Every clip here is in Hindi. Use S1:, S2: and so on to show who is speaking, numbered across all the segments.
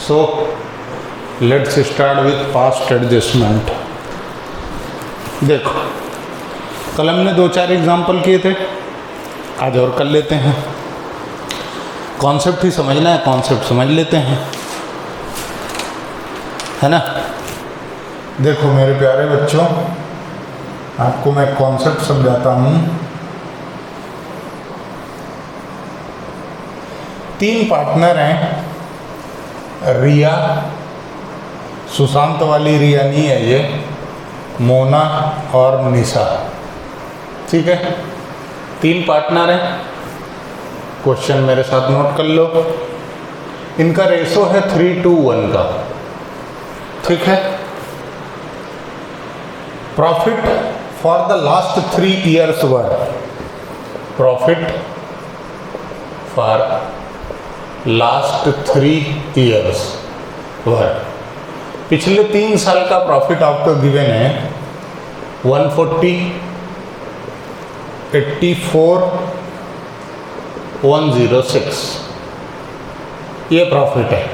S1: So let's start with fast adjustment. देखो कल हमने 2-4 एग्जाम्पल किए थे, आज और कर लेते हैं। कॉन्सेप्ट ही समझना है, कॉन्सेप्ट समझ लेते हैं, है ना। देखो मेरे प्यारे बच्चों, आपको मैं कॉन्सेप्ट समझाता हूँ। 3 पार्टनर हैं, रिया, सुशांत वाली रिया नहीं है ये, मोना और निशा, ठीक है। 3 पार्टनर हैं। क्वेश्चन मेरे साथ नोट कर लो। इनका रेशो है 3:1 का, ठीक है। Profit for the last 3 years were, profit for last 3 years वर, पिछले 3 साल का प्रॉफिट आपको गिवन है 140, 84, 106, ये प्रॉफिट है।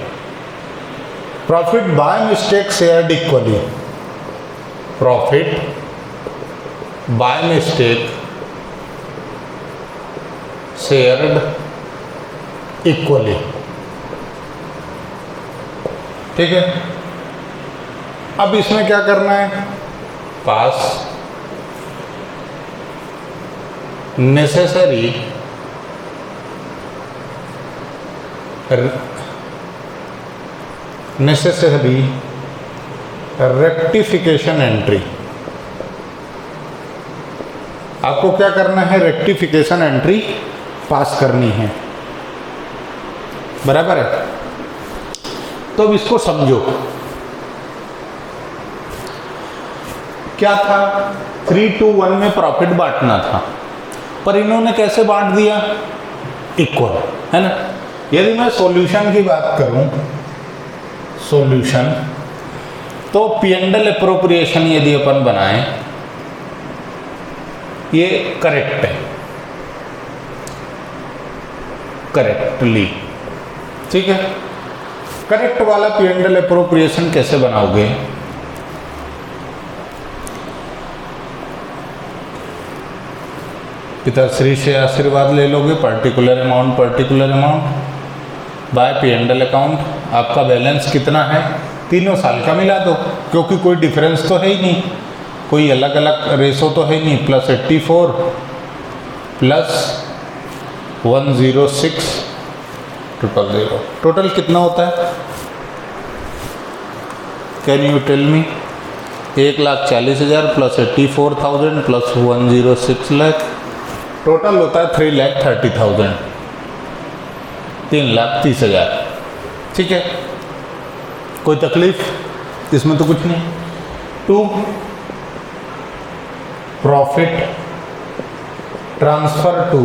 S1: Profit by mistake shared equally, profit by mistake shared equally, ठीक है। अब इसमें क्या करना है, पास नेसेसरी रेक्टिफिकेशन एंट्री। आपको क्या करना है, रेक्टिफिकेशन एंट्री पास करनी है, बराबर है। तो अब इसको समझो, क्या था, 3:1 में प्रॉफिट बांटना था, पर इन्होंने कैसे बांट दिया, इक्वल, है ना। यदि मैं सॉल्यूशन की बात करूं, सॉल्यूशन, तो P&L एप्रोप्रिएशन यदि अपन बनाएं, ये करेक्ट है, करेक्टली, ठीक है। करेक्ट वाला P&L एप्रोप्रिएशन कैसे बनाओगे, पिताश्री से आशीर्वाद ले लोगे, particular amount by P&L account. आपका बैलेंस कितना है, तीनों साल का मिला दो, क्योंकि कोई डिफरेंस तो है ही नहीं, कोई अलग अलग रेशो तो है ही नहीं। प्लस 84 प्लस 106 000, टोटल कितना होता है, can you tell me. 1,40,000 plus 84,000 plus 106 lakh, total होता है 3,30,000, 3,30,000, ठीक है। कोई तकलीफ इसमें तो कुछ नहीं। 2, profit transfer to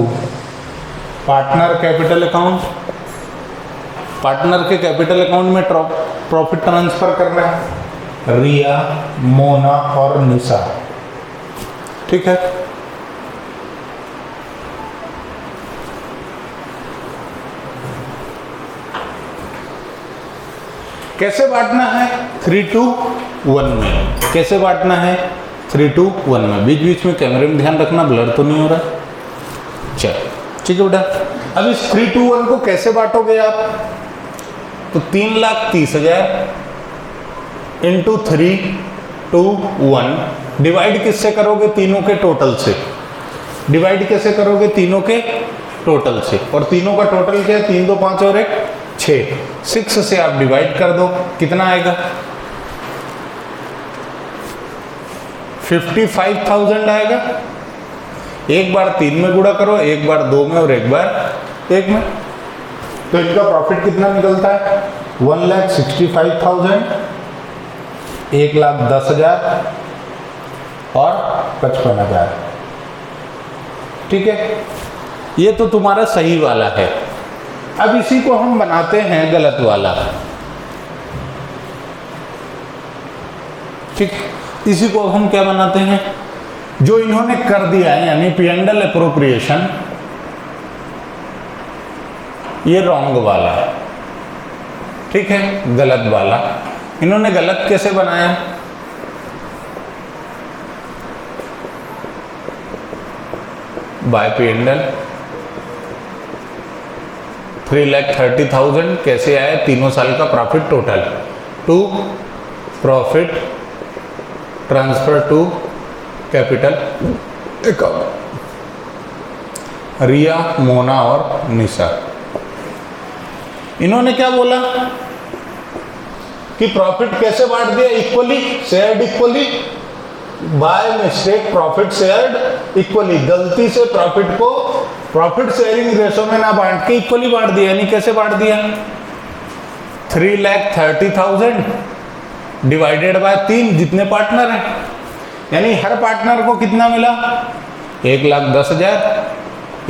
S1: partner capital account. Partner के कैपिटल अकाउंट में प्रॉफिट ट्रांसफर करना है, रिया, मोना और निशा, ठीक है। कैसे बांटना है, 3:1 में। कैसे बांटना है, 3:1 में। बीच बीच में कैमरे में ध्यान रखना, ब्लर तो नहीं हो रहा, चलो ठीक है बेटा। अब इस 3:1 को कैसे बांटोगे आप, तो 3,30,000 इंटू 3:1 डिवाइड किससे करोगे, तीनों के टोटल से। डिवाइड कैसे करोगे, तीनों के टोटल से, और तीनों का टोटल क्या है, 3, 2, 5 और 1 6, 6 से आप डिवाइड कर दो, कितना आएगा, 55,000 आएगा। एक बार 3 में गुणा करो, एक बार 2 में और एक बार 1 में, तो इनका प्रॉफिट कितना निकलता है, 1,65,000, 1,10,000 और 55,000, ठीक है। ये तो तुम्हारा सही वाला है। अब इसी को हम बनाते हैं गलत वाला, ठीक। इसी को हम क्या बनाते हैं, जो इन्होंने कर दिया है, यानी P&L एप्रोप्रिएशन, ये रॉन्ग वाला है, ठीक है, गलत वाला। इन्होंने गलत कैसे बनाया? बायपियंडल 3,30,000 कैसे आया? तीनों साल का profit total to profit transfer to capital account. Riya, Mona और निशा, इन्होंने क्या बोला कि प्रॉफिट कैसे बांट दिया? Equally shared, equally by mistake profit shared equally. गलती से प्रॉफिट को प्रॉफिट शेयरिंग रेशो में ना बांट के इक्वली बांट दिया। यानी कैसे बांट दिया? 3,30,000 डिवाइडेड बाय 3, जितने पार्टनर हैं, यानी हर पार्टनर को कितना मिला? 1,10,000,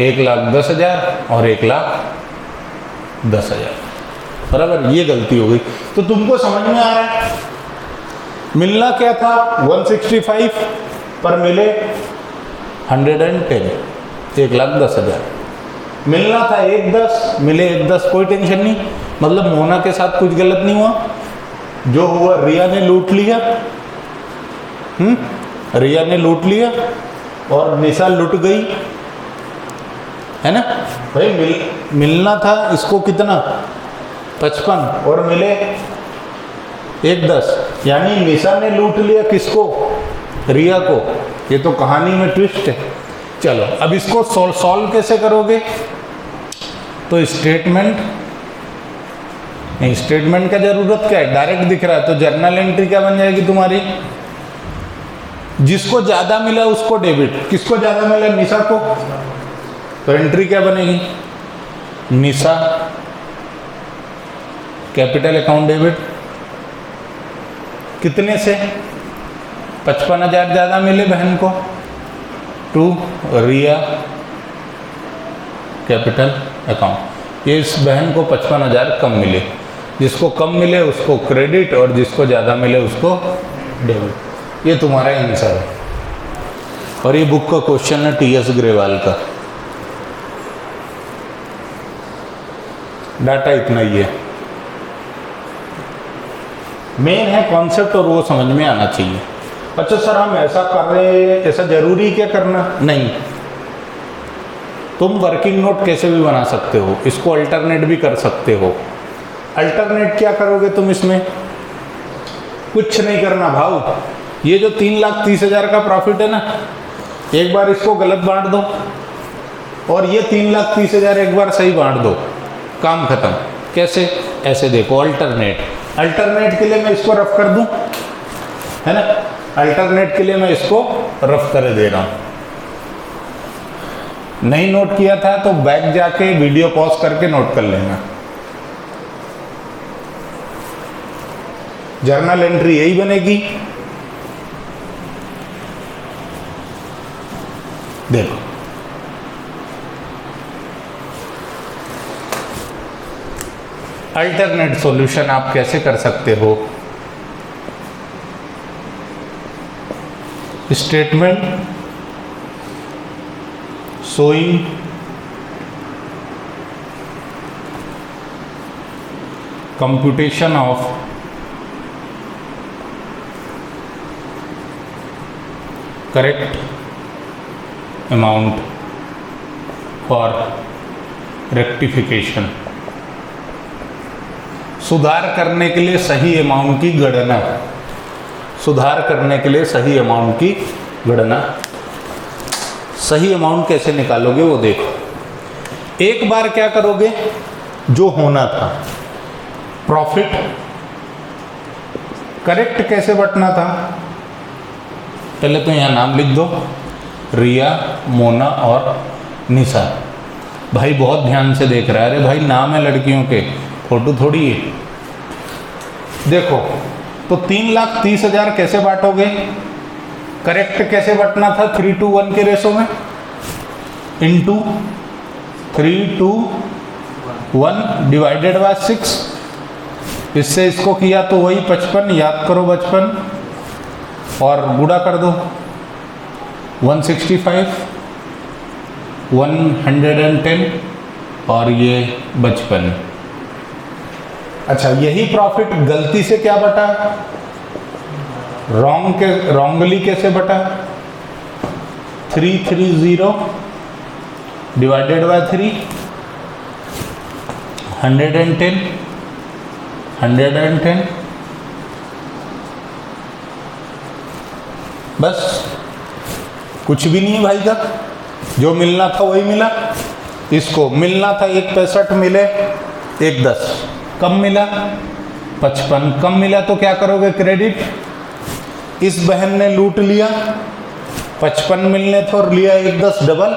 S1: 1,10,000 और 1,10,000, बराबर। ये गलती हो गई। तो तुमको समझ में आ रहा है मिलना क्या था? 165 पर मिले 110, 1,10,000। मिलना था 1,10, मिले 1,10, कोई टेंशन नहीं। मतलब मोना के साथ कुछ गलत नहीं हुआ। जो हुआ रिया ने लूट लिया, रिया ने लूट लिया और निशा लूट गई, है ना भाई। मिलना था इसको कितना? 55 और मिले 1,10, यानी निशा ने लूट लिया किसको? रिया को। ये तो कहानी में ट्विस्ट है। चलो अब इसको सॉल्व कैसे करोगे? तो स्टेटमेंट, नहीं स्टेटमेंट का जरूरत क्या है? डायरेक्ट दिख रहा है। तो जर्नल एंट्री क्या बन जाएगी तुम्हारी? जिसको ज्यादा मिला उसको डेबिट। किसको ज्यादा मिला? निशा को। तो एंट्री क्या बनेगी? निशा कैपिटल अकाउंट डेबिट। कितने से? 55,000 ज़्यादा मिले बहन को, टू रिया कैपिटल अकाउंट। ये इस बहन को 55,000 कम मिले। जिसको कम मिले उसको क्रेडिट और जिसको ज़्यादा मिले उसको डेबिट। ये तुम्हारा आंसर है। और ये बुक का क्वेश्चन है TS ग्रेवाल का। डाटा इतना ही है। मेन है कॉन्सेप्ट और वो समझ में आना चाहिए। अच्छा सर हम ऐसा कर रहे हैं, ऐसा जरूरी क्या करना? नहीं, तुम वर्किंग नोट कैसे भी बना सकते हो, इसको अल्टरनेट भी कर सकते हो। अल्टरनेट क्या करोगे तुम इसमें? कुछ नहीं करना भाव। ये जो 3,30,000 का प्रॉफिट है ना, एक बार इसको गलत बांट दो और ये 3,30,000 एक बार सही बांट दो, काम खत्म। कैसे? ऐसे देखो, अल्टरनेट। अल्टरनेट के लिए मैं इसको रफ कर दूं, है ना? अल्टरनेट के लिए मैं इसको रफ कर दे रहा हूं। नहीं नोट किया था तो बैक जाके वीडियो पॉज करके नोट कर लेना। जर्नल एंट्री यही बनेगी। देखो अल्टरनेट सॉल्यूशन आप कैसे कर सकते हो? Statement showing computation of correct amount for rectification. सुधार करने के लिए सही अमाउंट की गणना। सुधार करने के लिए सही अमाउंट की गणना। सही अमाउंट कैसे निकालोगे वो देखो। एक बार क्या करोगे, जो होना था प्रॉफिट करेक्ट कैसे बटना था, पहले तो यहाँ नाम लिख दो, रिया, मोना और निशा। भाई बहुत ध्यान से देख रहा है। अरे भाई नाम है लड़कियों के, फोटो थोड़ी है। देखो तो 3,30,000 कैसे बांटोगे? करेक्ट कैसे बटना था? 3:1 के रेशो में, इंटू 3:1 डिवाइडेड बाय 6। इससे इसको किया तो वही 55, याद करो 55 और गुणा कर दो 165, 110 और ये 55। अच्छा, यही प्रॉफिट गलती से क्या बटा, रॉन्गली कैसे बटा, 330 डिवाइडेड बाय 3, 110 बस, कुछ भी नहीं है भाई साहब, जो मिलना था वही मिला। इसको मिलना था 1.65 मिले 1.10, कम मिला 55, कम मिला तो क्या करोगे, क्रेडिट। इस बहन ने लूट लिया, 55 मिलने थे और लिया 1.10 डबल,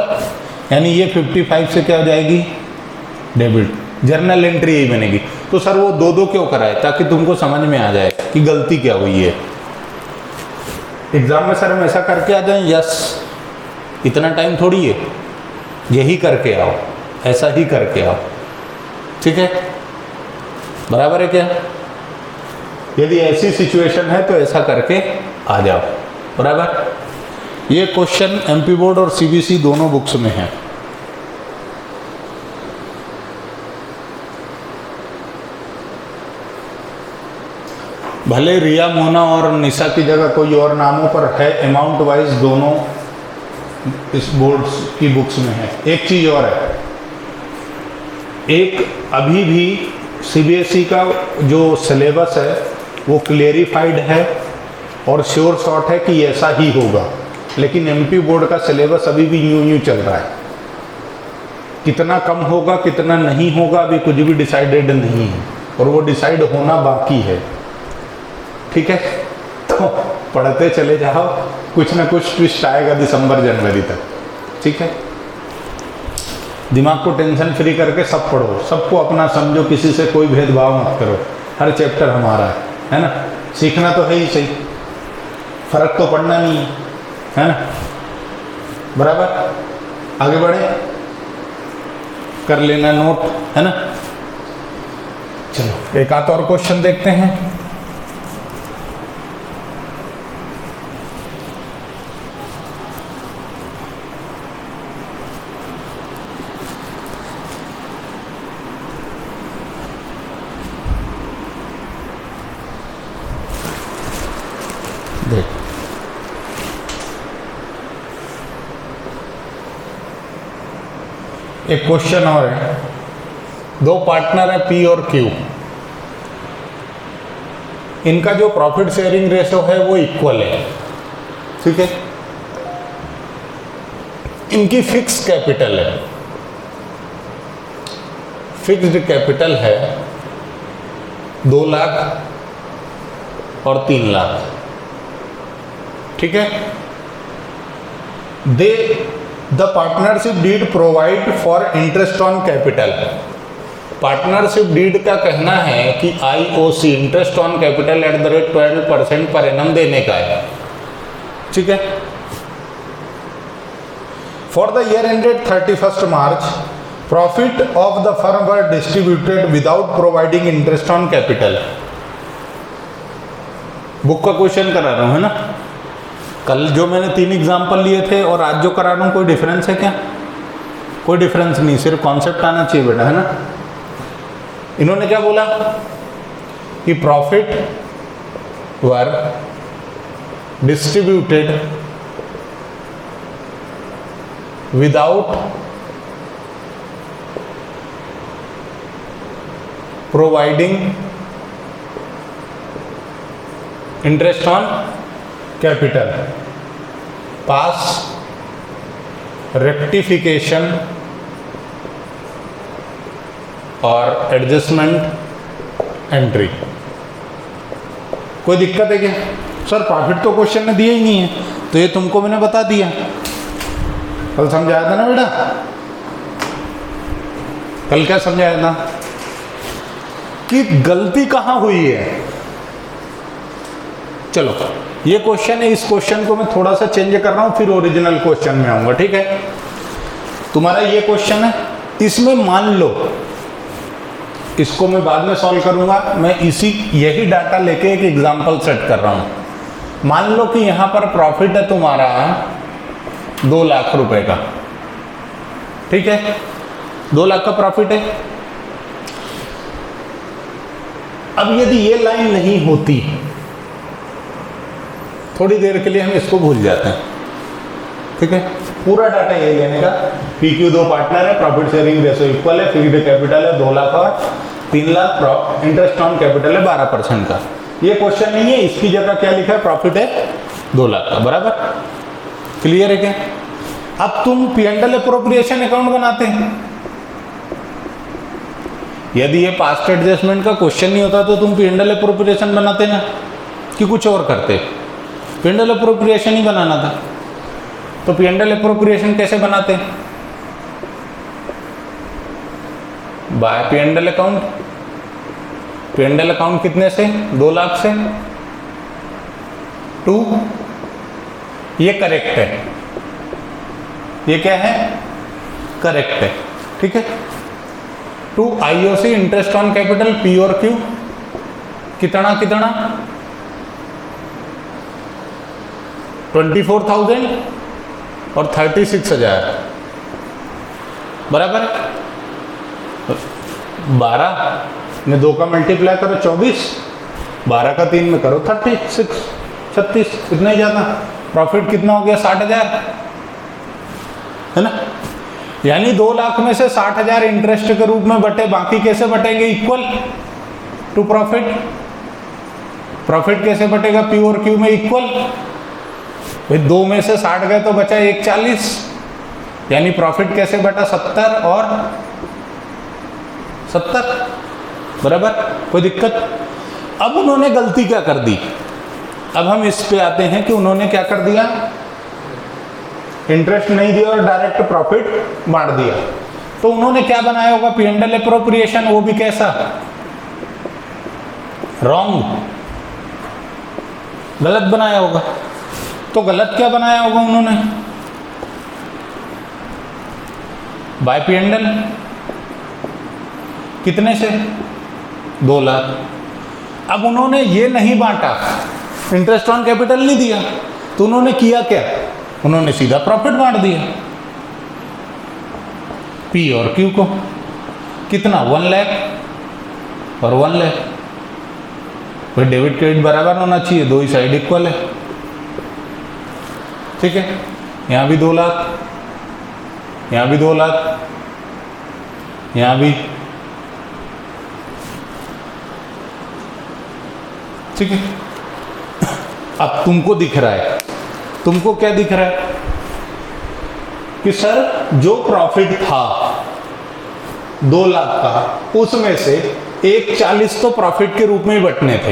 S1: यानी ये 55 से क्या हो जाएगी, डेबिट। जर्नल एंट्री यही बनेगी। तो सर वो दो क्यों कराए, ताकि तुमको समझ में आ जाए कि गलती क्या हुई है। एग्जाम में सर हम ऐसा करके आ जाएं, यस, इतना टाइम थोड़ी है, यही करके आओ, ऐसा ही करके आओ, ठीक है, बराबर है क्या। यदि ऐसी सिचुएशन है तो ऐसा करके आ जाओ, बराबर। ये क्वेश्चन एमपी बोर्ड और सीबीएसई दोनों बुक्स में है। भले रिया, मोना और निशा की जगह कोई और नामों पर है, अमाउंट वाइज दोनों इस बोर्ड्स की बुक्स में है। एक चीज़ और है, एक अभी भी सीबीएसई का जो सिलेबस है वो क्लेरिफाइड है और श्योर शॉट है कि ऐसा ही होगा, लेकिन एमपी बोर्ड का सिलेबस अभी भी यूं चल रहा है। कितना कम होगा कितना नहीं होगा अभी कुछ भी डिसाइडेड नहीं है, और वो डिसाइड होना बाकी है, ठीक है। तो पढ़ते चले जाओ, कुछ ना कुछ ट्विस्ट आएगा दिसंबर जनवरी तक, ठीक है। दिमाग को टेंशन फ्री करके सब पढ़ो, सबको अपना समझो, किसी से कोई भेदभाव मत करो, हर चैप्टर हमारा है ना। सीखना तो है ही सही, फर्क तो पड़ना नहीं है ना, बराबर। आगे बढ़े, कर लेना नोट, है ना। चलो एक आध और क्वेश्चन देखते हैं। देख, एक क्वेश्चन और है। दो पार्टनर है पी और क्यू, इनका जो प्रॉफिट शेयरिंग रेशो है वो इक्वल है, ठीक है। इनकी फिक्स कैपिटल है, फिक्स्ड कैपिटल है 2 लाख और 3 लाख, ठीक है। The partnership deed provide for interest on capital. Partnership deed का कहना है कि IOC interest on capital at the rate 12% per annum देने का है, ठीक है। For the year ended 31 March profit of the firm were distributed without providing interest on capital. Book का क्वेश्चन करा रहा हूं, है ना। कल जो मैंने 3 एग्जाम्पल लिए थे और आज जो करा रहा हूं, कोई डिफरेंस है क्या? कोई डिफरेंस नहीं, सिर्फ कॉन्सेप्ट आना चाहिए बेटा, है ना। इन्होंने क्या बोला कि profit were distributed without providing interest on capital, pass rectification और एडजस्टमेंट एंट्री। कोई दिक्कत है क्या? सर प्रॉफिट तो क्वेश्चन ने दिया ही नहीं है, तो ये तुमको मैंने बता दिया, कल समझाया था ना बेटा। कल क्या समझाया था कि गलती कहाँ हुई है। चलो ये क्वेश्चन है, इस क्वेश्चन को मैं थोड़ा सा चेंज कर रहा हूं, फिर ओरिजिनल क्वेश्चन में आऊंगा, ठीक है। तुम्हारा ये क्वेश्चन है, इसमें मान लो, इसको मैं बाद में सॉल्व करूंगा, मैं यही डाटा लेके एक एग्जांपल सेट कर रहा हूं। मान लो कि यहां पर प्रॉफिट है तुम्हारा 2 लाख रुपए का, ठीक है। 2 लाख का प्रॉफिट है। अब यदि ये लाइन नहीं होती, थोड़ी देर के लिए हम इसको भूल जाते हैं, ठीक है। पूरा डाटा ये लेने का, PQ 2 पार्टनर है, प्रॉफिट शेयरिंग रेशो इक्वल है, फिक्स्ड कैपिटल है 2 लाख और 3 लाख, इंटरेस्ट ऑन कैपिटल है 12% का। ये क्वेश्चन नहीं है, इसकी जगह क्या लिखा है, प्रॉफिट है 2 लाख का, बराबर। क्लियर है क्या? अब तुम P&L अप्रोप्रिएशन अकाउंट बनाते हैं, यदि ये पास्ट एडजस्टमेंट का क्वेश्चन नहीं होता तो तुम P&L अप्रोप्रिएशन बनाते ना, कि कुछ और करते? P&L अप्रोप्रिएशन ही बनाना था। तो P&L अप्रोप्रिएशन कैसे बनाते हैं? Bye P&L account. P&L account कितने से? 2 लाख से। 2, ये करेक्ट है, ये क्या है, करेक्ट है, ठीक है। 2 IOC interest on capital P और Q कितना कितना 24,000 और 36,000, बराबर। 12 में 2 का मल्टीप्लाई करो 24, 12 का 3 में करो 36, इतना ही जाता। प्रॉफिट कितना हो गया, 60,000, है ना। यानी 2 लाख में से 60,000 इंटरेस्ट के रूप में बटे, बाकी कैसे बटेंगे, इक्वल टू प्रॉफिट। प्रॉफिट कैसे बटेगा, P और Q में इक्वल। भाई 2 में से 60 गए तो बचा 140, यानी प्रॉफिट कैसे बटा, 70 और 70, बराबर। कोई दिक्कत? अब उन्होंने गलती क्या कर दी, अब हम इस पे आते हैं कि उन्होंने क्या कर दिया, इंटरेस्ट नहीं दिया और डायरेक्ट प्रॉफिट बांट दिया। तो उन्होंने क्या बनाया होगा, P&L अप्रोप्रिएशन, वो भी कैसा, रॉन्ग, गलत बनाया होगा। तो गलत क्या बनाया होगा उन्होंने, बाय P&L कितने से, 2 लाख। अब उन्होंने ये नहीं बांटा, इंटरेस्ट ऑन कैपिटल नहीं दिया, तो उन्होंने किया क्या, उन्होंने सीधा प्रॉफिट बांट दिया P और Q को। कितना, 1 लाख और 1 लाख। भाई डेबिट क्रेडिट बराबर होना चाहिए, 2 ही साइड इक्वल है, ठीक है। यहाँ भी 2 लाख, यहाँ भी 2 लाख, यहाँ भी, ठीक है। अब तुमको दिख रहा है, तुमको क्या दिख रहा है कि सर जो प्रॉफिट था 2 लाख का, उसमें से 140 तो प्रॉफिट के रूप में ही बटने थे,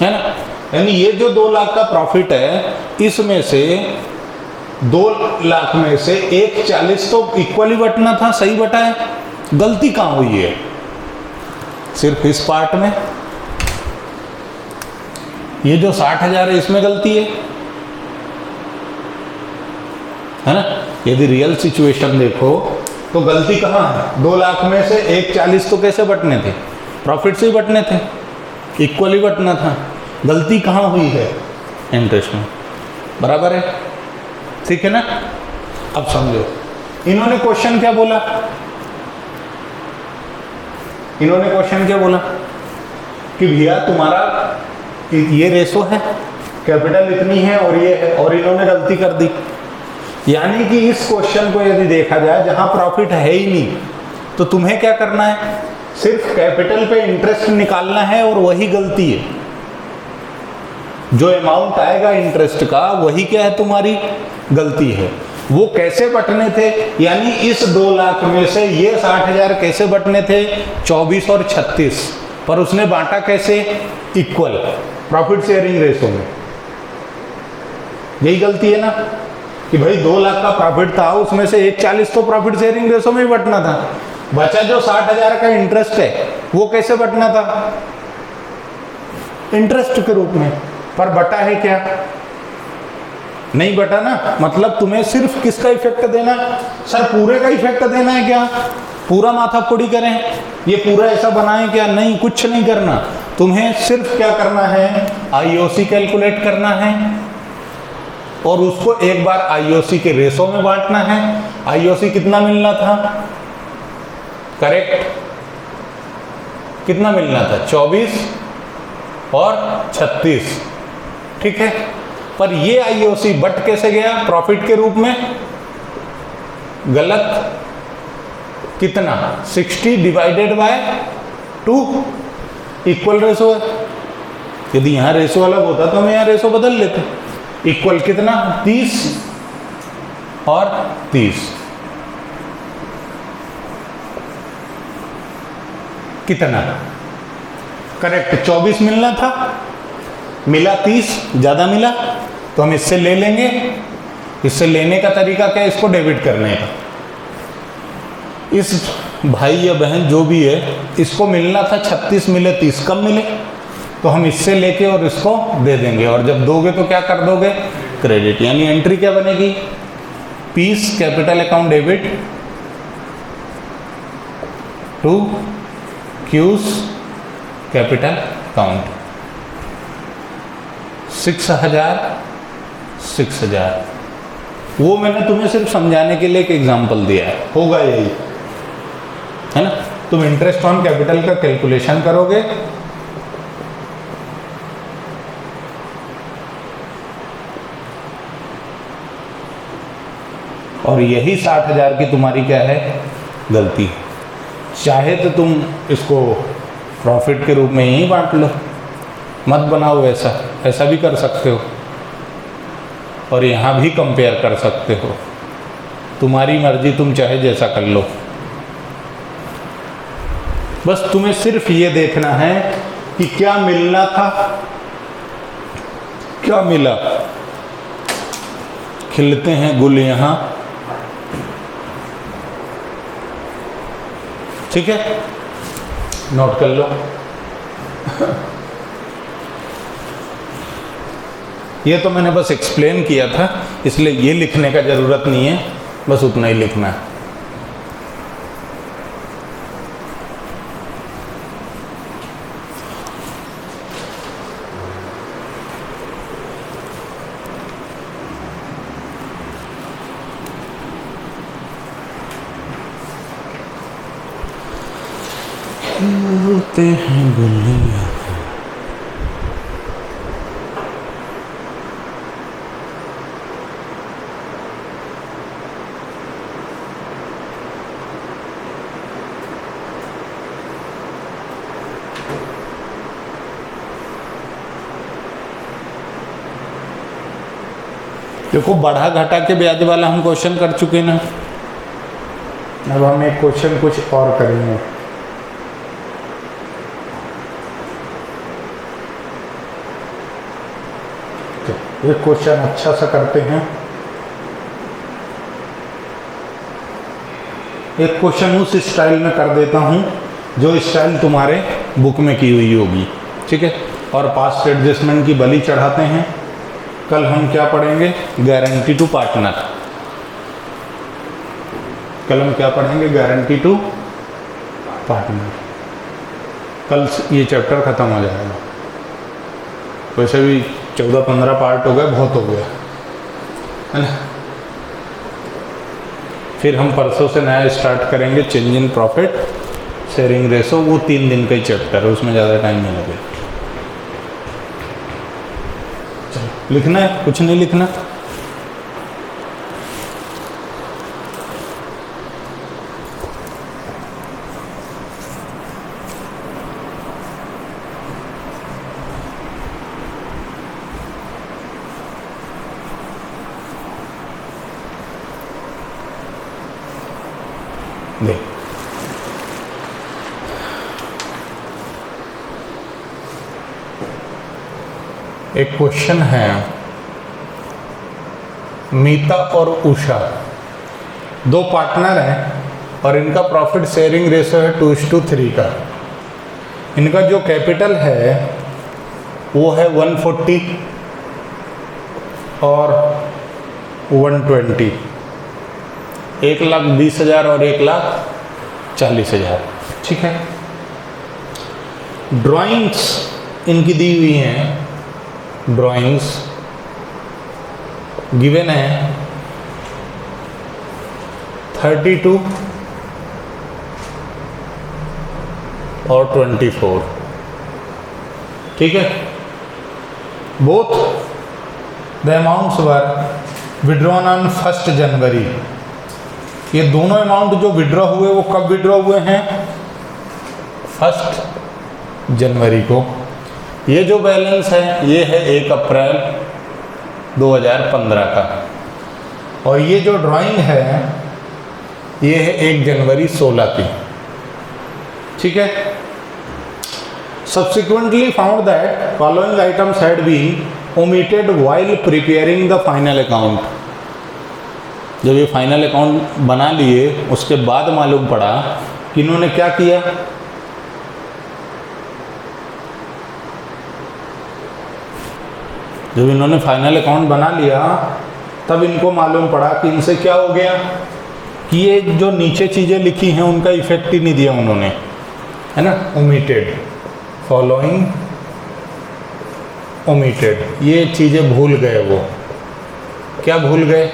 S1: है ना। यानी ये जो 2 लाख का प्रॉफिट है, इसमें से 2 लाख में से 140 तो इक्वली बटना था, सही बटा है। गलती कहाँ हुई है, सिर्फ इस पार्ट में। ये जो 60,000 है इसमें गलती है ना। यदि रियल सिचुएशन देखो तो गलती कहाँ है, 2 लाख में से 140 तो कैसे बटने थे, प्रॉफिट से ही बटने थे, इक्वली बटना था। गलती कहाँ हुई है, इंटरेस्ट में, बराबर है, ठीक है ना। अब समझो, इन्होंने क्वेश्चन क्या बोला, इन्होंने क्वेश्चन क्या बोला कि भैया तुम्हारा ये रेशो है, कैपिटल इतनी है और ये है, और इन्होंने गलती कर दी। यानी कि इस क्वेश्चन को यदि देखा जाए, जहां प्रॉफिट है ही नहीं, तो तुम्हें क्या करना है, सिर्फ कैपिटल पे इंटरेस्ट निकालना है, और वही गलती है। जो अमाउंट आएगा इंटरेस्ट का, वही क्या है, तुम्हारी गलती है। वो कैसे बटने थे, यानी इस 2 लाख में से ये 60,000 कैसे बटने थे, 24 और 36, पर उसने बांटा कैसे, इक्वल, प्रॉफिट शेयरिंग रेशो में। यही गलती है ना, कि भाई 2 लाख का प्रॉफिट था, उसमें से 140 तो प्रॉफिट शेयरिंग रेशो में ही बटना था। बचा जो 60,000 का इंटरेस्ट है, वो कैसे बटना था, इंटरेस्ट के रूप में। पर बटा है क्या, नहीं बटा ना। मतलब तुम्हें सिर्फ किसका इफेक्ट देना, सर पूरे का इफेक्ट देना है क्या, पूरा माथा फोड़ी करें, ये पूरा ऐसा बनाएं क्या, नहीं, कुछ नहीं करना। तुम्हें सिर्फ क्या करना है, IOC कैलकुलेट करना है, और उसको एक बार IOC के रेशो में बांटना है। IOC कितना मिलना था, करेक्ट, कितना मिलना था? 24 और 36, ठीक है। पर ये आईओसी बट कैसे गया? प्रॉफिट के रूप में। गलत। कितना? 60 डिवाइडेड बाय 2 इक्वल रेशो है। यदि यहां रेशो अलग होता तो हम यहां रेशो बदल लेते। इक्वल कितना? 30 और 30। कितना? करेक्ट 24 मिलना था, मिला 30, ज्यादा मिला तो हम इससे ले लेंगे। इससे लेने का तरीका क्या है? इसको डेबिट करने का। इस भाई या बहन जो भी है, इसको मिलना था 36, मिले 30, कम मिले तो हम इससे लेके और इसको दे देंगे। और जब दोगे तो क्या कर दोगे? क्रेडिट। यानी एंट्री क्या बनेगी? P's capital account debit to Q's capital account. 6,000 वो मैंने तुम्हें सिर्फ समझाने के लिए एक एग्जांपल दिया है, होगा यही, है ना। तुम इंटरेस्ट ऑन कैपिटल का कैलकुलेशन करोगे, और यही 60,000 की तुम्हारी क्या है? गलती है। चाहे तो तुम इसको प्रॉफिट के रूप में यही बांट लो, मत बनाओ ऐसा, ऐसा भी कर सकते हो। और यहाँ भी कंपेयर कर सकते हो, तुम्हारी मर्जी, तुम चाहे जैसा कर लो। बस तुम्हें सिर्फ ये देखना है कि क्या मिलना था, क्या मिला। खिलते हैं गुल यहाँ, ठीक है, नोट कर लो। ये तो मैंने बस एक्सप्लेन किया था, इसलिए ये लिखने का जरूरत नहीं है, बस उतना ही लिखना है। होते हैं गुलिया। देखो बढ़ा घटा के ब्याज वाला हम क्वेश्चन कर चुके ना। अब हम एक क्वेश्चन कुछ और करेंगे। एक क्वेश्चन अच्छा सा करते हैं। एक क्वेश्चन उस स्टाइल में कर देता हूं जो स्टाइल तुम्हारे बुक में की हुई होगी, ठीक है। और पास्ट एडजस्टमेंट की बलि चढ़ाते हैं। कल हम क्या पढ़ेंगे? Guarantee to partner. कल हम क्या पढ़ेंगे? Guarantee to partner. कल ये चैप्टर खत्म हो जाएगा। वैसे भी 14-15 पार्ट हो गए, बहुत हो गया, है ना। फिर हम परसों से नया स्टार्ट करेंगे, change in profit sharing ratio. वो 3 दिन का ही चैप्टर है, उसमें ज़्यादा टाइम नहीं लगेगा। चलो लिखना है, कुछ नहीं लिखना। देख एक क्वेश्चन है, मीता और उषा 2 पार्टनर हैं और इनका प्रॉफिट शेयरिंग रेशो है 2:3 का। इनका जो कैपिटल है वो है 140 और 120, 1,20,000 और 1,40,000, ठीक है। ड्राइंग्स इनकी दी हुई हैं, ड्राइंग्स गिवन है 32 और 24, ठीक है। Both the amounts were withdrawn on 1 जनवरी। ये दोनों अमाउंट जो विड्रॉ हुए वो कब विड्रॉ हुए हैं? 1 जनवरी को। ये जो बैलेंस है ये है 1 अप्रैल 2015 का, और ये जो ड्राइंग है ये है 1 जनवरी 16 की, ठीक है। Subsequently found that following items had been omitted while preparing the final account. जब ये फाइनल अकाउंट बना लिए उसके बाद मालूम पड़ा कि इन्होंने क्या किया, जब इन्होंने फाइनल अकाउंट बना लिया तब इनको मालूम पड़ा कि इनसे क्या हो गया कि ये जो नीचे चीज़ें लिखी हैं उनका इफेक्ट ही नहीं दिया उन्होंने, है ना। ओमिटेड, फॉलोइंग ओमिटेड, ये चीज़ें भूल गए। वो क्या भूल गए?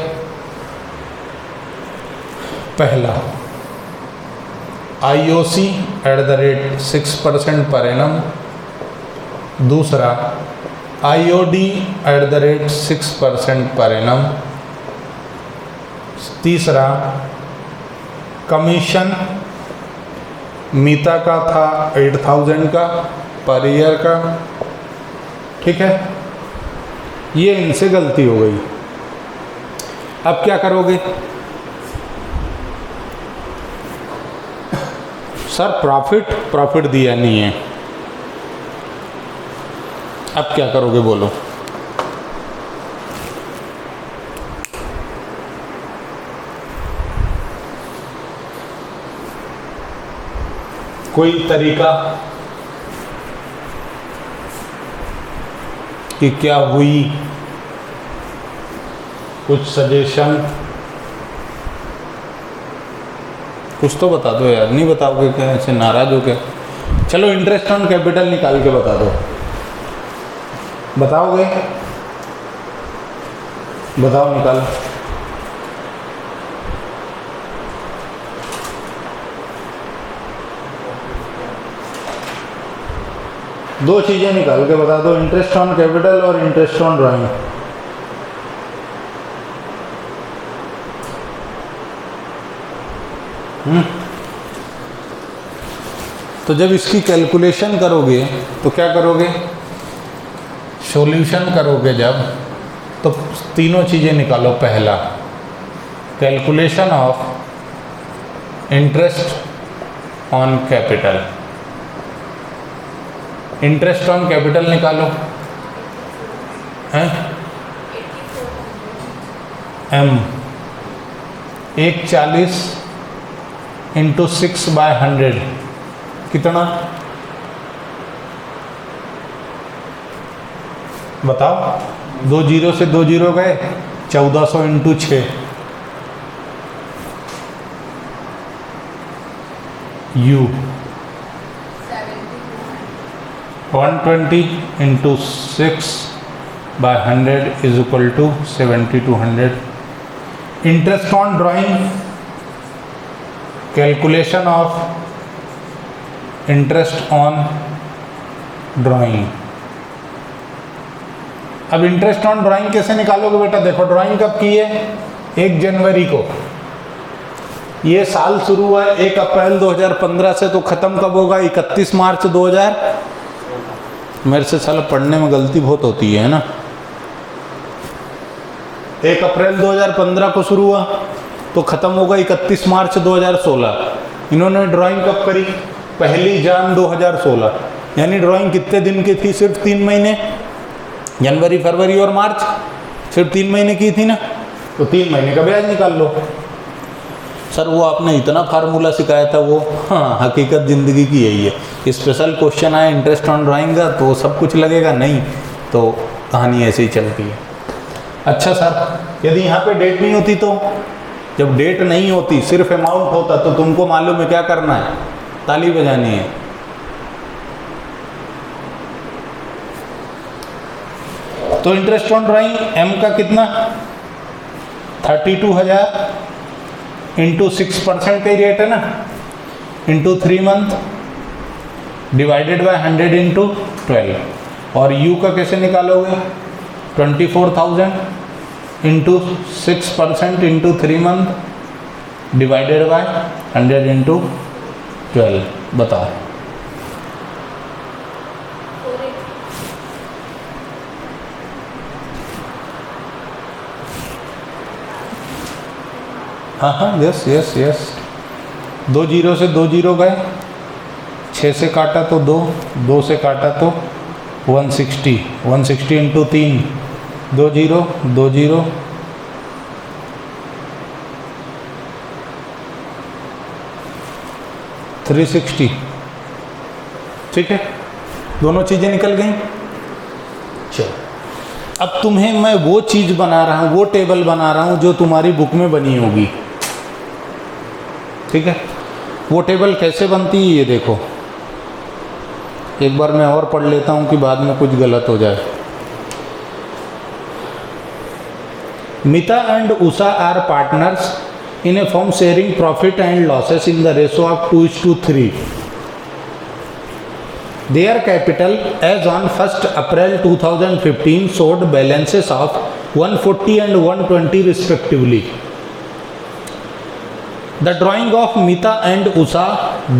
S1: पहला IOC @6% पर एनम, दूसरा IOD @6% पर एनम, तीसरा कमीशन मीता का था 8000 का पर ईयर का, ठीक है। ये इनसे गलती हो गई। अब क्या करोगे? सर प्रॉफिट दिया नहीं है, अब क्या करोगे बोलो? कोई तरीका कि क्या हुई? कुछ सजेशन, कुछ तो बता दो यार। नहीं बताओगे क्या? ऐसे नाराज हो क्या? चलो इंटरेस्ट ऑन कैपिटल निकाल के बता दो। बताओगे? बताओ, निकालो। दो चीज़ें निकाल के बता दो, इंटरेस्ट ऑन कैपिटल और इंटरेस्ट ऑन ड्राइंग। तो जब इसकी कैलकुलेशन करोगे तो क्या करोगे? सॉल्यूशन करोगे जब, तो तीनों चीज़ें निकालो। पहला calculation of interest on capital, interest on capital निकालो, हैं? M 140 × 6/100 कितना? बताओ। 2 जीरो से 2 जीरो गए, 1400 × 6, U 120 × 6/100 = 7200। Interest on drawing, calculation of interest on drawing. अब इंटरेस्ट ऑन ड्राइंग कैसे निकालोगे बेटा? देखो ड्राइंग कब की है? 1 जनवरी को। ये साल शुरू हुआ है 1 अप्रैल 2015 से, तो ख़त्म कब होगा? 31 मार्च 2000। मेरे से साला पढ़ने में गलती बहुत होती है ना। 1 अप्रैल 2015 को शुरू हुआ तो ख़त्म होगा 31 मार्च 2016। इन्होंने ड्राइंग कब करी? 1 जनवरी 2016। यानी ड्राइंग कितने दिन की थी? सिर्फ 3 महीने, जनवरी, फरवरी और मार्च, सिर्फ 3 महीने की थी ना। तो 3 महीने का ब्याज निकाल लो। सर वो आपने इतना फार्मूला सिखाया था वो, हाँ हकीकत ज़िंदगी की यही है। स्पेशल क्वेश्चन आए इंटरेस्ट ऑन ड्राइंग का तो सब कुछ लगेगा नहीं, तो कहानी ऐसे ही चलती है। अच्छा सर यदि यहाँ पे डेट नहीं होती तो? जब डेट नहीं होती सिर्फ अमाउंट होता तो तुमको मालूम है क्या करना है? ताली बजानी है। तो इंटरेस्ट ऑन ड्राइंग M का कितना? 32,000 × 6% का ही रेट है ना, × 3 मंथ डिवाइडेड बाय 100 इंटू 12, और u का कैसे निकालोगे? 24,000 into 6% into 3 month divided by 100 into 12। बताओ। हाँ हाँ, यस यस यस। 2 जीरो से 2 जीरो गए, 6 से काटा तो 2, 2 से काटा तो 160, 160 इंटू 3, 2 जीरो 2 जीरो, 360। ठीक है, दोनों चीज़ें निकल गई। चलो, अब तुम्हें मैं वो चीज़ बना रहा हूँ, वो टेबल बना रहा हूँ जो तुम्हारी बुक में बनी होगी। ठीक है, वो टेबल कैसे बनती है ये देखो। एक बार मैं और पढ़ लेता हूँ कि बाद में कुछ गलत हो जाए। Mita and Usha are partners in a firm sharing profit and losses in the ratio of 2:3. Their capital as on 1st April 2015 showed balances of 140 and 120 respectively. The drawing of Mita and Usha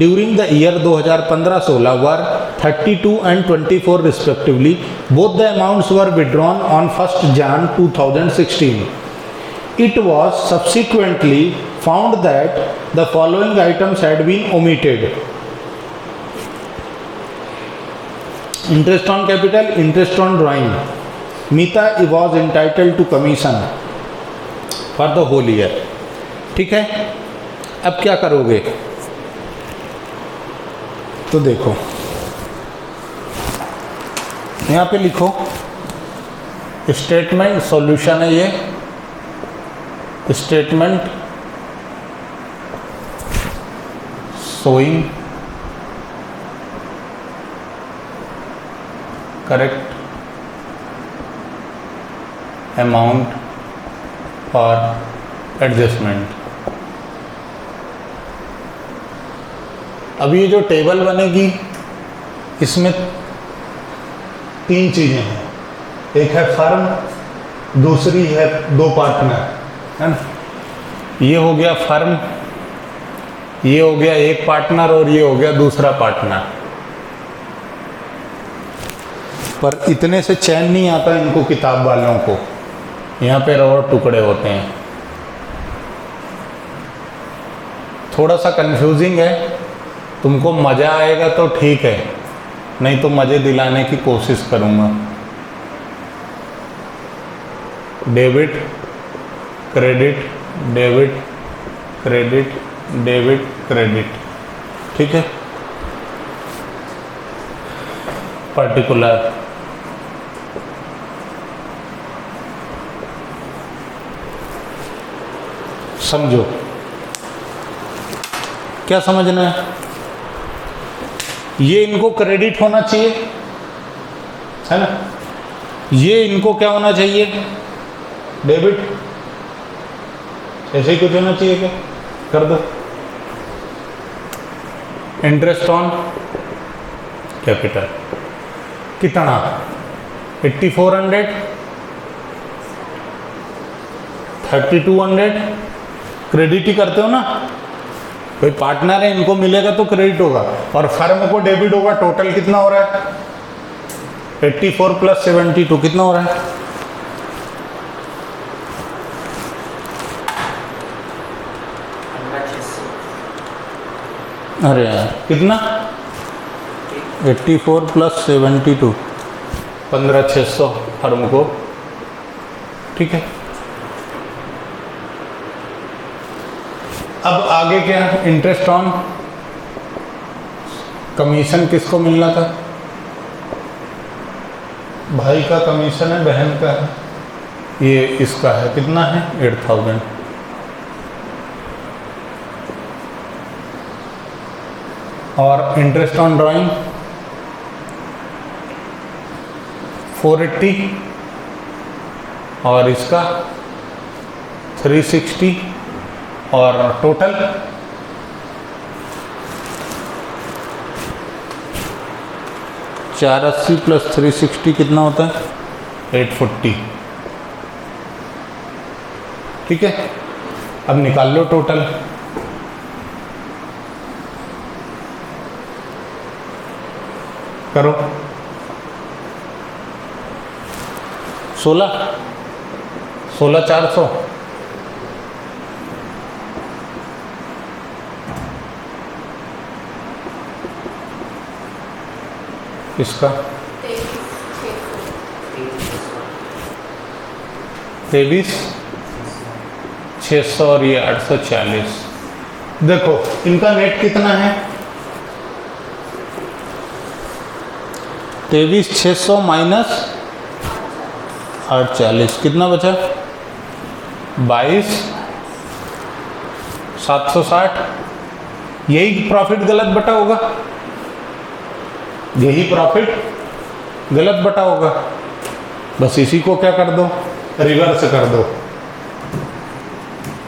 S1: during the year 2015-16 were 32 and 24 respectively. Both the amounts were withdrawn on 1st Jan 2016. It was subsequently found that the following items had been omitted: interest on capital, interest on drawing. Mita was entitled to commission for the whole year. ठीक है, अब क्या करोगे? तो देखो, यहाँ पे लिखो स्टेटमेंट, सॉल्यूशन है ये statement showing correct amount for adjustment। अब ये जो टेबल बनेगी इसमें 3 चीज़ें हैं। एक है फर्म, दूसरी है 2 पार्टनर, है ना। ये हो गया फर्म, ये हो गया एक पार्टनर, और ये हो गया दूसरा पार्टनर। पर इतने से चैन नहीं आता इनको किताब वालों को, यहाँ पे और टुकड़े होते हैं। थोड़ा सा कंफ्यूजिंग है, तुमको मज़ा आएगा तो ठीक है, नहीं तो मज़े दिलाने की कोशिश करूँगा। Debit credit, debit credit, debit credit. ठीक है, पर्टिकुलर समझो, क्या समझना है? ये इनको क्रेडिट होना चाहिए, है ना। ये इनको क्या होना चाहिए? डेबिट। ऐसे ही कुछ होना चाहिए क्या? कर दो। इंटरेस्ट ऑन कैपिटल कितना? 8400, 3200 क्रेडिट ही करते हो ना। कोई पार्टनर है, इनको मिलेगा तो क्रेडिट होगा, और फर्म को डेबिट होगा। टोटल कितना हो रहा है? 84 + 72 कितना हो रहा है? अरे यार कितना? 84 + 72 15,600 फर्म को। ठीक है, अब आगे क्या? इंटरेस्ट ऑन कमीशन किसको मिलना था? भाई का कमीशन है, बहन का है, ये इसका है। कितना है? 8,000। और इंटरेस्ट ऑन ड्राइंग 480, और इसका 360, और टोटल 480 प्लस 360 कितना होता है? 840। ठीक है, अब निकाल लो टोटल। करो 16 400 इसका 23,600 और ये 840। देखो इनका नेट कितना है? 23,600 माइनस 840 कितना बचा? 22,760। यही प्रॉफिट गलत बटा होगा, यही प्रॉफिट गलत बटा होगा। बस इसी को क्या कर दो? रिवर्स कर दो,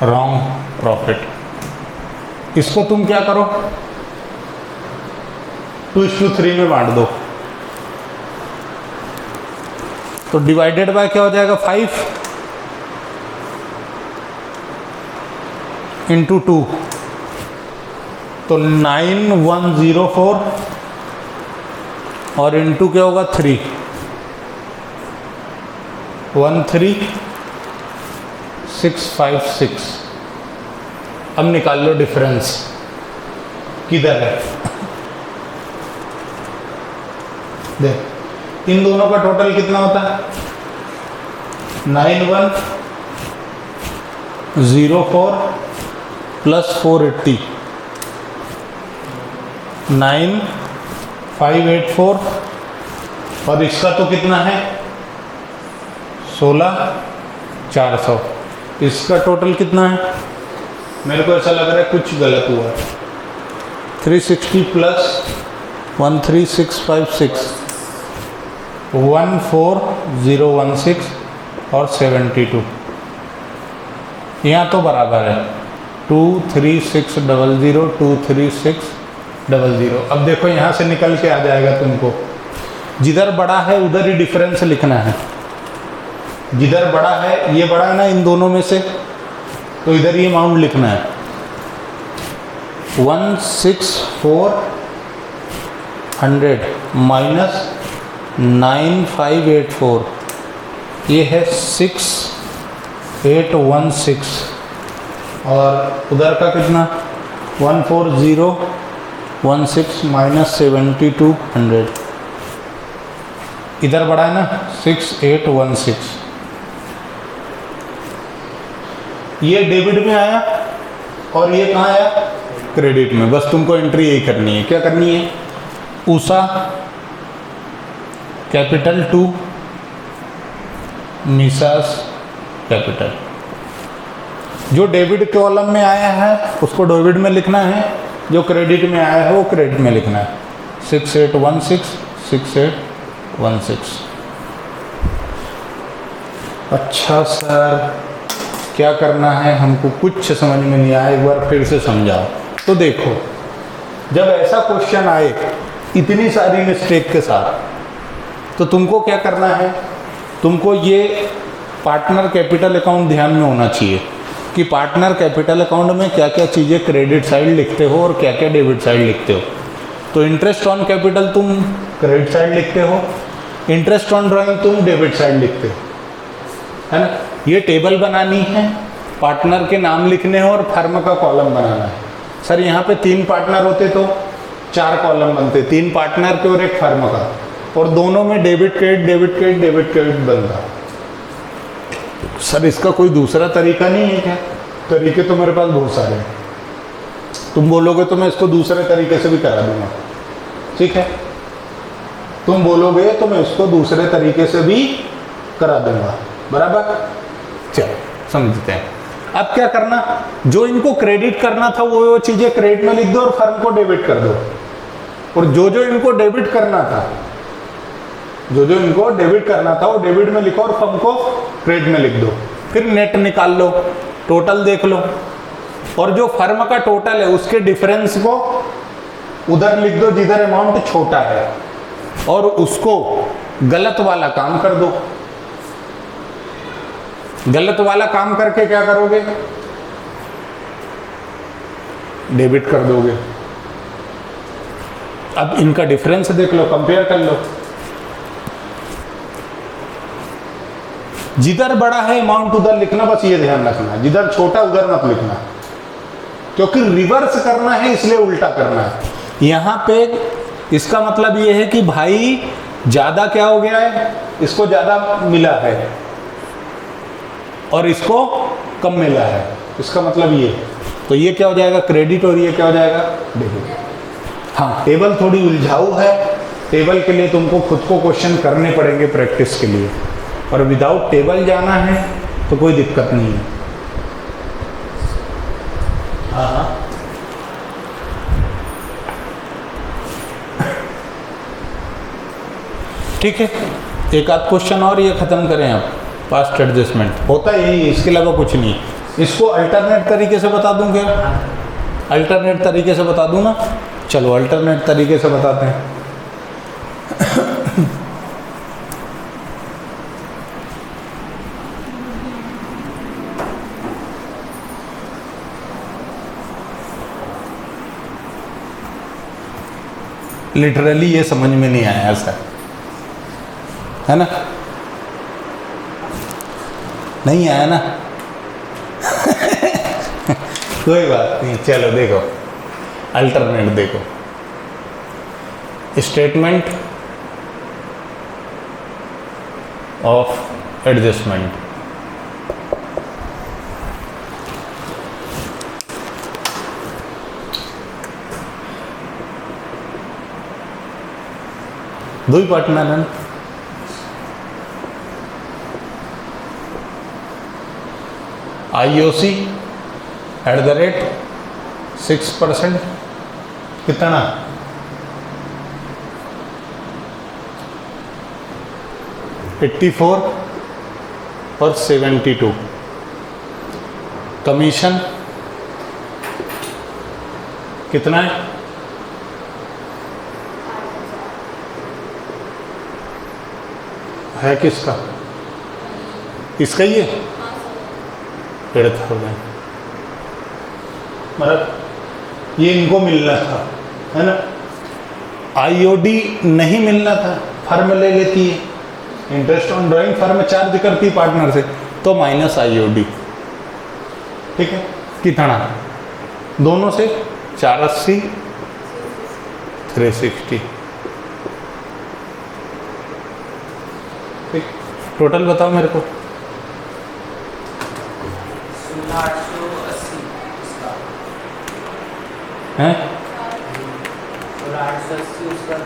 S1: रॉन्ग प्रॉफिट। इसको तुम क्या करो? 2:3 में बांट दो। तो डिवाइडेड बाय क्या हो जाएगा? 5 इंटू 2, तो 9104 और इंटू क्या होगा? 3, 13,656। अब निकाल लो डिफरेंस किधर है। देख इन दोनों का टोटल कितना होता है? 9104 प्लस 480, 9584 और इसका तो कितना है? 16,400। इसका टोटल कितना है? मेरे को ऐसा लग रहा है कुछ गलत हुआ। 360 प्लस 13656, 14016 और 72। यहाँ तो बराबर है 23600 23600। अब देखो यहाँ से निकल के आ जाएगा तुमको, जिधर बड़ा है उधर ही डिफरेंस लिखना है। जिधर बड़ा है, ये बड़ा है ना इन दोनों में से, तो इधर ये अमाउंट लिखना है। 16400 माइनस 9584, ये है 6816 और उधर का कितना? 14016 माइनस 7200। इधर बड़ा है ना 6816। ये डेबिट में आया और ये कहाँ आया? क्रेडिट में। बस तुमको एंट्री यही करनी है। क्या करनी है? Usha capital to निसास capital. जो डेबिट कॉलम में आया है उसको डेबिट में लिखना है, जो क्रेडिट में आया है वो क्रेडिट में लिखना है। 6816 6816। अच्छा सर क्या करना है? हमको कुछ समझ में नहीं आया, एक बार फिर से समझाओ। तो देखो जब ऐसा क्वेश्चन आए इतनी सारी मिस्टेक के साथ, तो तुमको क्या करना है? तुमको ये पार्टनर कैपिटल अकाउंट ध्यान में होना चाहिए कि पार्टनर कैपिटल अकाउंट में क्या क्या चीज़ें क्रेडिट साइड लिखते हो और क्या क्या डेबिट साइड लिखते हो। तो इंटरेस्ट ऑन कैपिटल तुम क्रेडिट साइड लिखते हो, इंटरेस्ट ऑन ड्राइंग तुम डेबिट साइड लिखते हो, है ना। ये टेबल बनानी है, पार्टनर के नाम लिखने हैं और फर्म का कॉलम बनाना है। सर यहाँ पे 3 पार्टनर होते तो 4 कॉलम बनते, 3 पार्टनर के और एक फर्म का, और दोनों में debit credit debit credit debit credit बनता। सर इसका कोई दूसरा तरीका नहीं है क्या? तरीके तो मेरे पास बहुत सारे हैं, तुम बोलोगे तो मैं इसको दूसरे तरीके से भी करा दूंगा। ठीक है, तुम बोलोगे तो मैं इसको दूसरे तरीके से भी करा दूंगा, बराबर। चलो समझते हैं। अब क्या करना, जो इनको क्रेडिट करना था वो चीजें क्रेडिट में लिख दो और फर्म को डेबिट कर दो, और जो जो इनको डेबिट करना था, जो जो इनको डेबिट करना था वो डेबिट में लिखो और फर्म को क्रेडिट में लिख दो। फिर नेट निकाल लो, टोटल देख लो, और जो फर्म का टोटल है उसके डिफरेंस को उधर लिख दो जिधर अमाउंट छोटा है। और उसको गलत वाला काम कर दो। गलत वाला काम करके क्या करोगे? डेबिट कर दोगे। अब इनका डिफरेंस देख लो, कंपेयर कर लो। जिधर बड़ा है अमाउंट उधर लिखना, बस ये ध्यान रखना, जिधर छोटा उधर मत लिखना, क्योंकि रिवर्स करना है इसलिए उल्टा करना है। यहां पे इसका मतलब ये है कि भाई ज्यादा क्या हो गया है, इसको ज्यादा मिला है और इसको कम मिला है, इसका मतलब ये। तो ये क्या हो जाएगा? क्रेडिट, और ये क्या हो जाएगा? डेबिट। हाँ, टेबल थोड़ी उलझाऊ है, टेबल के लिए तुमको खुद को क्वेश्चन करने पड़ेंगे प्रैक्टिस के लिए, और विदाउट टेबल जाना है तो कोई दिक्कत नहीं है। हाँ, ठीक है, एक आध क्वेश्चन और ये खत्म करें आप। पास्ट एडजस्टमेंट होता है यही, इसके अलावा कुछ नहीं। इसको अल्टरनेट तरीके से बता दूं क्या? अल्टरनेट तरीके से बता दूं ना? चलो अल्टरनेट तरीके से बताते हैं। लिटरली ये समझ में नहीं आया ऐसा है ना? नहीं आया ना? कोई बात नहीं, चलो देखो अल्टरनेट देखो। स्टेटमेंट ऑफ एडजस्टमेंट, दो ही पार्टनर है। IOC @6%, कितना? 84 और 72। कमीशन कितना है? है किसका? इसका ही है 8,000। मतलब ये इनको मिलना था, है ना? IOD नहीं मिलना था, फर्म ले लेती है, interest on drawing firm charge करती पार्टनर से, तो माइनस IOD। ठीक है, कितना? दोनों से 480, 360। ठीक, टोटल बताओ मेरे को।
S2: 880 इसका
S1: हैं?
S2: 880 उसका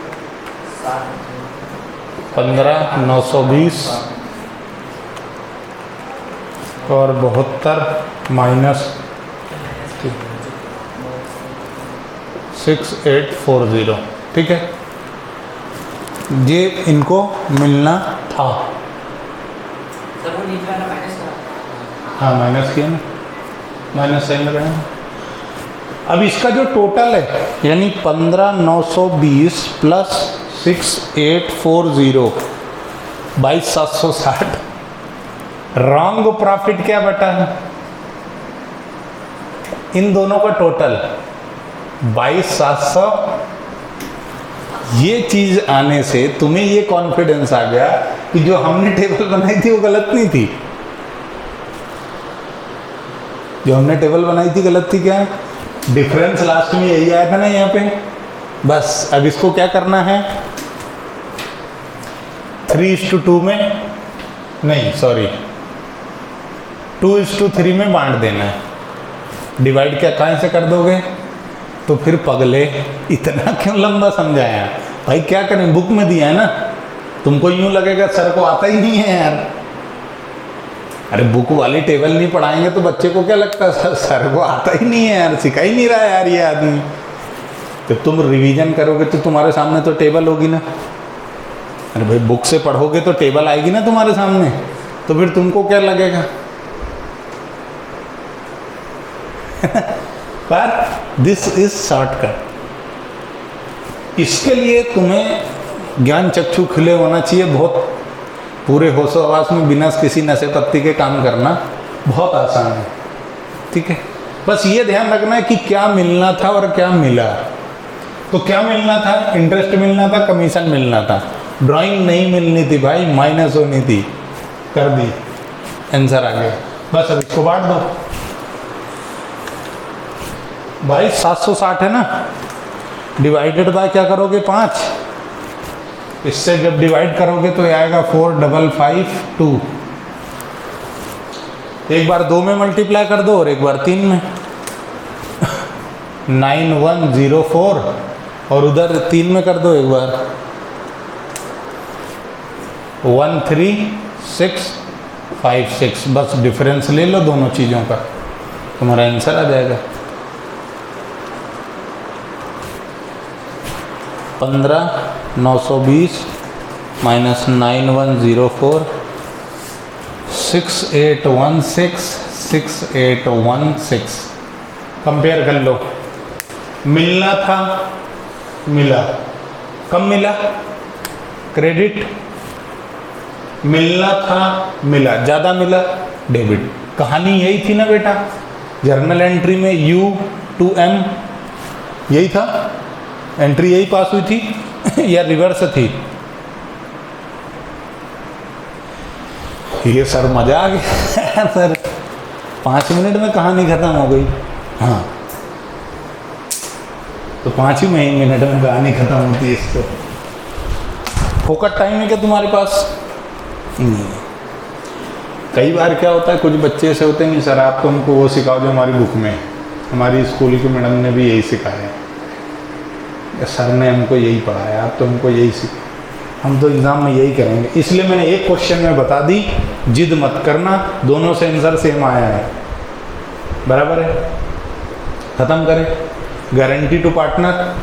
S1: 15,920 और 72 माइनस 6840। ठीक है, ये इनको मिलना था।
S2: सर वो नीचे वाला माइनस करा।
S1: हाँ माइनस किया ना, माइनस साइन लगाया। अब इसका जो टोटल है यानी 15,920 प्लस 6840 22,760। रॉन्ग प्रॉफिट क्या बटा है? इन दोनों का टोटल 22,700। ये चीज आने से तुम्हें ये कॉन्फिडेंस आ गया कि जो हमने टेबल बनाई थी वो गलत नहीं थी। जो हमने टेबल बनाई थी गलत थी क्या? डिफरेंस लास्ट में यही आया था ना यहाँ पे। बस अब इसको क्या करना है? 3:2 में नहीं, सॉरी 2:3 में बांट देना है। डिवाइड क्या कहाँ से कर दोगे? तो फिर पगले इतना क्यों लंबा समझाया भाई? क्या करें, बुक में दिया है ना। तुमको यूं लगेगा सर को आता ही नहीं है यार। अरे बुक वाली टेबल नहीं पढ़ाएंगे तो बच्चे को क्या लगता है सर को आता ही नहीं है यार, सिखा ही नहीं रहा है यार ये आदमी। तो तुम रिवीजन करोगे तो तुम्हारे सामने तो टेबल होगी ना। अरे भाई बुक से पढ़ोगे तो टेबल आएगी ना तुम्हारे सामने, तो फिर तुमको क्या लगेगा? पर दिस इज शॉर्टकट। इसके लिए तुम्हें ज्ञान चक्षु खुले होना चाहिए, बहुत पूरे होशो हवास में बिना किसी नशे पत्ती के काम करना बहुत आसान है। ठीक है, बस ये ध्यान रखना है कि क्या मिलना था और क्या मिला। तो क्या मिलना था? इंटरेस्ट मिलना था, कमीशन मिलना था, ड्राइंग नहीं मिलनी थी भाई, माइनस होनी थी, कर दी, आंसर आ गया। बस अब इसको बांट दो भाई, 760 है ना, डिवाइडेड बाय क्या करोगे 5, इससे जब डिवाइड करोगे तो ये आएगा 4552। एक बार 2 में मल्टीप्लाई कर दो और एक बार 3 में 9104, और उधर 3 में कर दो एक बार 13656। बस डिफरेंस ले लो दोनों चीज़ों का, तुम्हारा आंसर आ जाएगा। 15920 माइनस 9104 6816 कंपेयर कर लो। मिलना था, मिला। कब मिला? क्रेडिट। मिलना था, मिला। ज़्यादा मिला, डेबिट। कहानी यही थी ना बेटा, जर्नल एंट्री में U to M यही था, एंट्री यही पास हुई थी या रिवर्स थी? ये सर मजा आ गया सर, 5 मिनट में कहानी खत्म हो गई। हाँ, तो 5 ही मिनट में कहानी खत्म होती है। इसको फोकट टाइम है क्या तुम्हारे पास? नहीं। कई बार क्या होता है, कुछ बच्चे ऐसे होते हैं, सर आप तो हमको वो सिखाओ जो हमारी बुक में है, हमारी स्कूल की मैडम ने भी यही सिखाया है, सर ने हमको यही पढ़ाया, आप तो हमको यही हम तो एग्ज़ाम में यही करेंगे। इसलिए मैंने एक क्वेश्चन में बता दी, जिद मत करना, दोनों से आंसर सेम आया है, बराबर है। ख़त्म करें। Guarantee to partner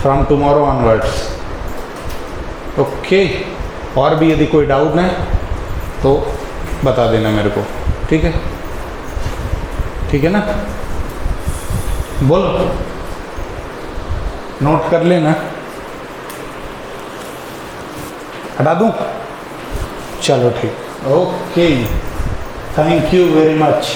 S1: from tomorrow onwards. Okay, और भी यदि कोई डाउट है तो बता देना मेरे को, ठीक है? ठीक है ना, बोलो, नोट कर लेना। हटा दूं? चलो ठीक, okay, thank you very much.